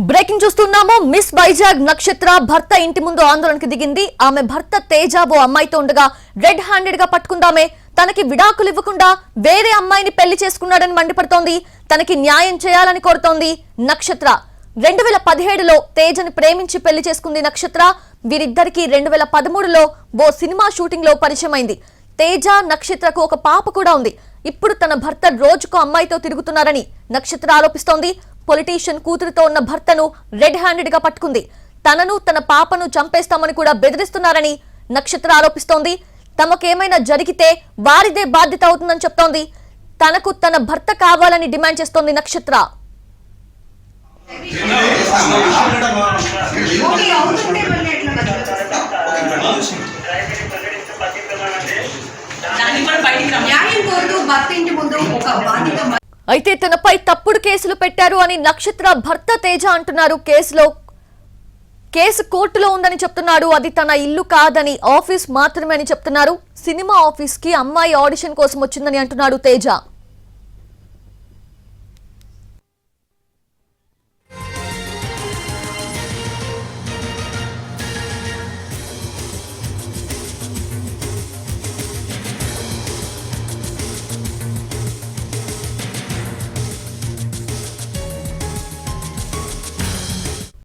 Breaking చూస్తున్నాము. Miss Vizag నక్షత్ర భర్త ఇంటి ముందు ఆందోళనకు దిగింది. ఆమె భర్త తేజ ఓ అమ్మాయితో ఉండగా రెడ్ హ్యాండెడ్ గా పట్టుకుందామే. తనకి విడాకులు ఇవ్వకుండా వేరే అమ్మాయిని పెళ్లి చేసుకున్నాడని మండిపడుతోంది. తనకి న్యాయం చేయాలని కోరుతోంది నక్షత్ర. 2017లో తేజని ప్రేమించి పెళ్లి చేసుకుంది నక్షత్ర. వీరిద్దరికి 2013లో ఓ సినిమా షూటింగ్ లో పరిచయం అయింది. తేజ నక్షత్రకు ఒక పాప కూడా ఉంది. ఇప్పుడు తన భర్త రోజుకు అమ్మాయితో తిరుగుతున్నారని నక్షత్ర ఆరోపిస్తోంది. పొలిటీషియన్ కూతురుతో ఉన్న భర్తను రెడ్ హ్యాండెడ్ గా పట్టుకుంది. తనను తన పాపను చంపేస్తామని కూడా బెదిరిస్తున్నారని నక్షత్ర ఆరోపిస్తోంది. తమకేమైనా జరిగితే వారిదే బాధ్యత అవుతుందని చెప్తోంది. తనకు తన భర్త కావాలని డిమాండ్ చేస్తోంది నక్షత్ర. అయితే తనపై తప్పుడు కేసులు పెట్టారు అని నక్షత్ర భర్త తేజ అంటున్నారు. కేసు కోర్టులో ఉందని చెప్తున్నాడు. అది తన ఇల్లు కాదని, ఆఫీస్ మాత్రమే అని చెప్తున్నారు. సినిమా ఆఫీస్ కి అమ్మాయి ఆడిషన్ కోసం వచ్చిందని అంటున్నాడు తేజ.